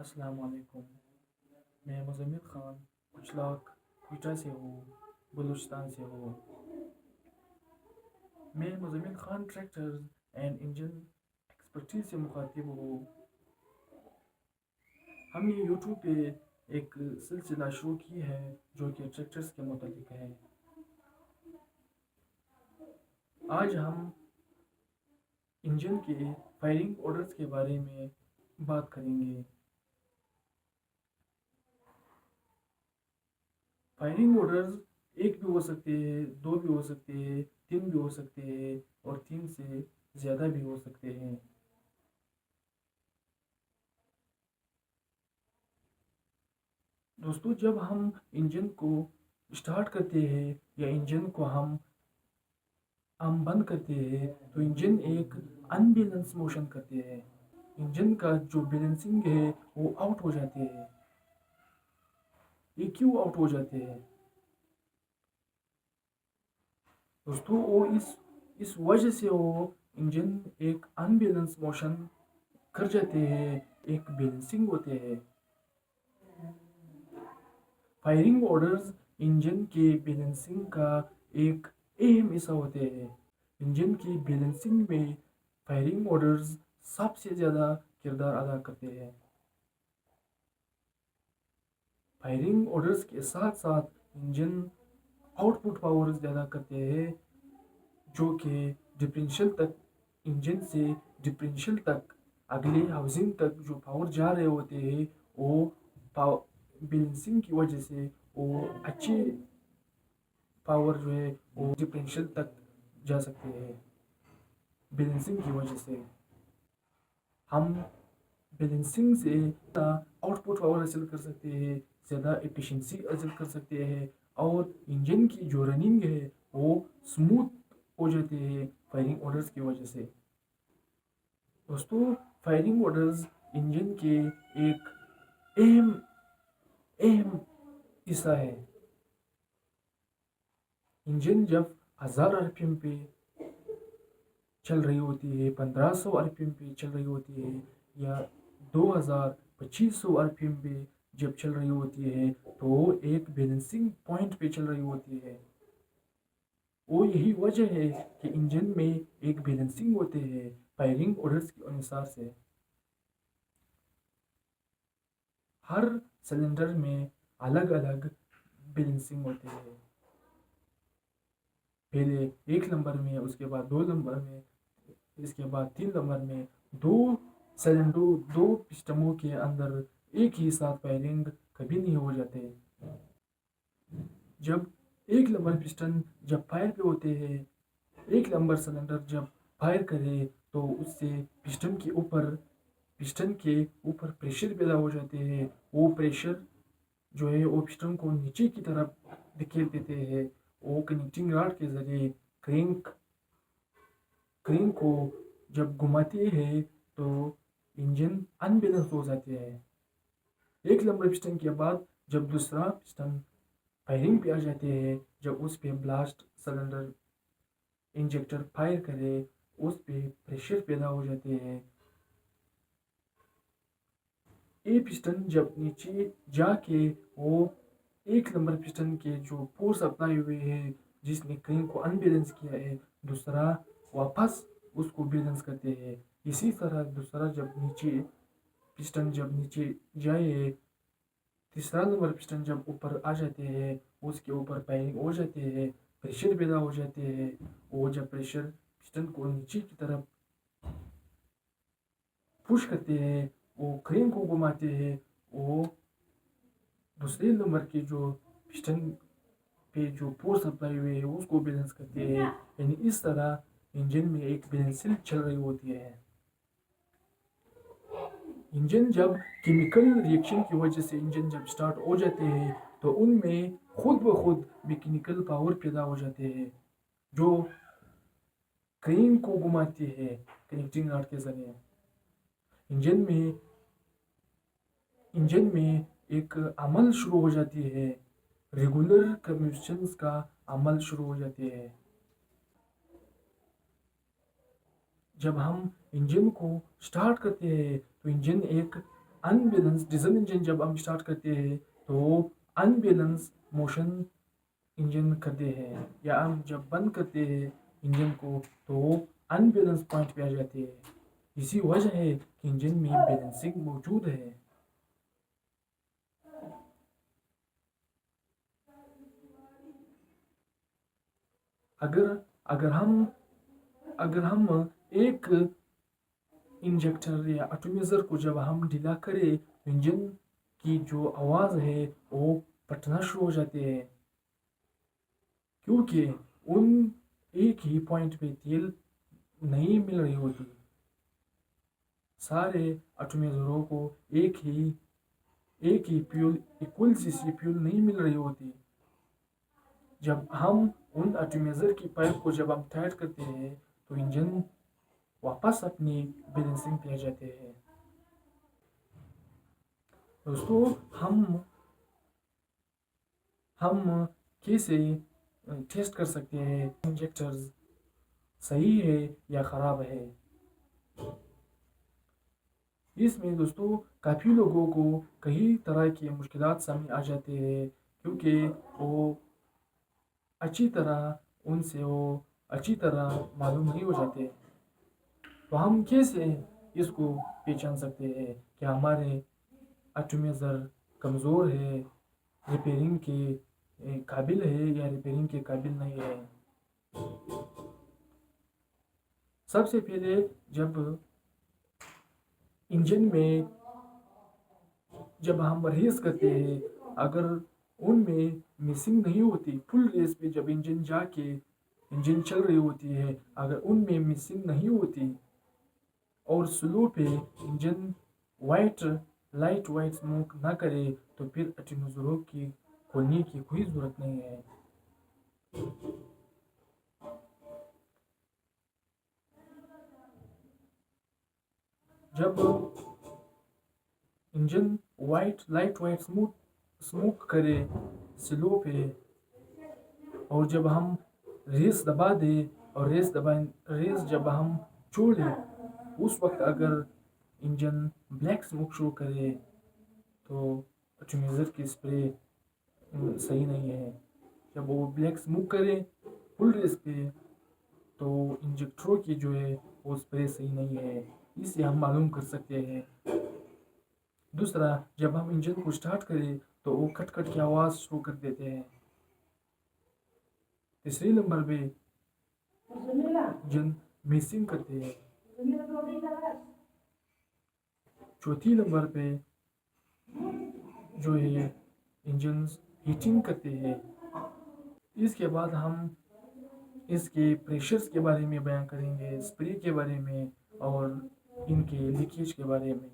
अस्सलाम वालेकुम। मैं मुज़म्मिल ख़ान कुचलाक क्वेटा से हूँ, बलूचिस्तान से हूँ। मैं Muzammil Khan tractors and engine expertise से मुखातिब हूँ। हमने यूट्यूब पे एक सिलसिला शुरू की है जो कि ट्रैक्टर्स के मुतालिक है। आज हम इंजन के फायरिंग ऑर्डर्स के बारे में बात करेंगे। फायरिंग ऑर्डर्स एक भी हो सकते हैं, दो भी हो सकते हैं, तीन भी हो सकते हैं और तीन से ज़्यादा भी हो सकते हैं। दोस्तों, जब हम इंजन को स्टार्ट करते हैं या इंजन को हम बंद करते हैं तो इंजन एक अनबैलेंस मोशन करते हैं। इंजन का जो बैलेंसिंग है वो आउट हो जाते हैं। ये क्यों आउट हो जाते हैं दोस्तों? वो इस वजह से वो इंजन एक अनबैलेंस मोशन कर जाते हैं, एक बैलेंसिंग होते हैं। फायरिंग ऑर्डर्स इंजन के बैलेंसिंग का एक अहम हिस्सा होते हैं। इंजन की बैलेंसिंग में फायरिंग ऑर्डर्स सबसे ज़्यादा किरदार अदा करते हैं। फायरिंग ऑर्डर्स के साथ साथ इंजन आउटपुट पावर ज़्यादा करते हैं, जो कि डिफरेंशियल तक, इंजन से डिफरेंशियल तक, अगले हाउसिंग तक जो पावर जा रहे होते हैं वो बैलेंसिंग की वजह से वो अच्छी पावर जो है वो डिफरेंशियल तक जा सकते हैं। बैलेंसिंग की वजह से हम बैलेंसिंग से आउटपुट पावर हासिल कर सकते हैं, ज़्यादा एफिशिएंसी हासिल कर सकते हैं और इंजन की जो रनिंग है वो स्मूथ हो जाती है फायरिंग ऑर्डर्स की वजह से। दोस्तों, फायरिंग ऑर्डर्स इंजन के एक अहम अहम हिस्सा है। इंजन जब 1000 आरपीएम पे चल रही होती है, 1500 आरपीएम पे चल रही होती है या 2000 2500 आरपीएम पे जब चल रही होती है तो वो एक बैलेंसिंग पॉइंट पे चल रही होती है। वो यही वजह है कि इंजन में एक बैलेंसिंग होते हैं फायरिंग ऑर्डर्स के अनुसार से। हर सिलेंडर में अलग अलग बैलेंसिंग होते हैं। पहले एक नंबर में, उसके बाद दो नंबर में, इसके बाद तीन नंबर में। दो सिलेंडर, दो पिस्टनों के अंदर एक ही साथ फायरिंग कभी नहीं हो जाते। जब एक नंबर पिस्टन जब फायर पे होते हैं, एक नंबर सिलेंडर जब फायर करे तो उससे पिस्टन के ऊपर प्रेशर पैदा हो जाते हैं। वो प्रेशर जो है वो पिस्टन को नीचे की तरफ धकेल देते हैं। वो कनेक्टिंग रॉड के जरिए क्रैंक क्रैंक को जब घुमाते हैं तो इंजन अनबैलेंस हो जाते हैं। एक नंबर पिस्टन के बाद जब दूसरा पिस्टन फायरिंग पे आ जाते हैं, जब उस पे ब्लास्ट सिलेंडर इंजेक्टर फायर करे, उस पे प्रेशर पैदा हो जाते हैं। ये पिस्टन जब नीचे जाके वो एक नंबर पिस्टन के जो फोर्स अप्लाई हुए हैं जिसने क्रैंक को अनबैलेंस किया है, दूसरा वापस उसको बैलेंस करते हैं। इसी तरह दूसरा जब नीचे पिस्टन जब नीचे जाए, तीसरा नंबर पिस्टन जब ऊपर आ जाते हैं, उसके ऊपर फायरिंग हो जाते हैं, प्रेशर पैदा हो जाते हैं। वो जब प्रेशर पिस्टन को नीचे की तरफ पुश करते हैं, वो क्रैंक को घुमाते हैं, वो दूसरे नंबर के जो पिस्टन पे जो फोर्स अप्लाई हुए है उसको बैलेंस करते हैं। यानी इस तरह इंजन में एक बैलेंसिंग चल रही होती है। इंजन जब केमिकल रिएक्शन की वजह से इंजन जब स्टार्ट हो जाते हैं तो उनमें खुद ब खुद मैकेनिकल पावर पैदा हो जाते हैं जो क्रैंक को घुमाती है कनेक्टिंग रॉड के जरिए। इंजन में इंजन में एक अमल शुरू हो जाती है, रेगुलर कम्बशंस का अमल शुरू हो जाती है। जब हम इंजन को स्टार्ट करते हैं तो इंजन एक अनबैलेंस डीजल इंजन जब हम स्टार्ट करते हैं तो अनबैलेंस मोशन इंजन करते हैं, या हम जब बंद करते हैं इंजन को तो अनबैलेंस पॉइंट पे आ जाते हैं। इसी वजह है कि इंजन में बैलेंसिंग मौजूद है। अगर अगर हम अगर हम एक इंजेक्टर या एटॉमिज़र को जब हम ढीला करें तो इंजन की जो आवाज़ है वो फटना शुरू हो जाती है, क्योंकि उन एक ही पॉइंट पे तेल नहीं मिल रही होती। सारे एटॉमिज़रों को एक ही फ्यूल इक्वल सी फ्यूल नहीं मिल रही होती। जब हम उन एटॉमिज़र की पाइप को जब हम टाइट करते हैं तो इंजन वापस अपनी बैलेंसिंग पे आ जाते हैं। दोस्तों, हम कैसे टेस्ट कर सकते हैं इंजेक्टर्स सही है या ख़राब है? इसमें दोस्तों काफ़ी लोगों को कई तरह की मुश्किलात सामने आ जाते हैं, क्योंकि वो अच्छी तरह मालूम नहीं हो जाते। तो हम कैसे इसको पहचान सकते हैं? क्या हमारे एटॉमिज़र कमज़ोर है, रिपेयरिंग के काबिल है या रिपेयरिंग के काबिल नहीं है? सबसे पहले जब इंजन में जब हम रेस करते हैं, अगर उनमें मिसिंग नहीं होती, फुल रेस पे जब इंजन चल रही होती है, अगर उनमें मिसिंग नहीं होती और स्लो पे इंजन लाइट वाइट स्मोक ना करे तो फिर एटॉमिज़रों की खोलने की कोई ज़रूरत नहीं है। जब इंजन लाइट वाइट स्मोक करे स्लो पे, और जब हम रेस दबा दें और रेस जब हम छोड़ें, उस वक्त अगर इंजन ब्लैक स्मोक शो करे तो एटॉमिज़र की स्प्रे सही नहीं है। जब वो ब्लैक स्मोक करे फुल रेस पे तो इंजेक्टरों की जो है वो स्प्रे सही नहीं है। इससे हम मालूम कर सकते हैं। दूसरा, जब हम इंजन को स्टार्ट करें तो वो खट खट की आवाज़ शुरू कर देते हैं। तीसरे नंबर पे इंजन मिसिंग करते हैं। चौथी नंबर पे जो है इंजन हीटिंग करते हैं। इसके बाद हम इसके प्रेशर्स के बारे में बयान करेंगे, स्प्रे के बारे में और इनके लीकेज के बारे में।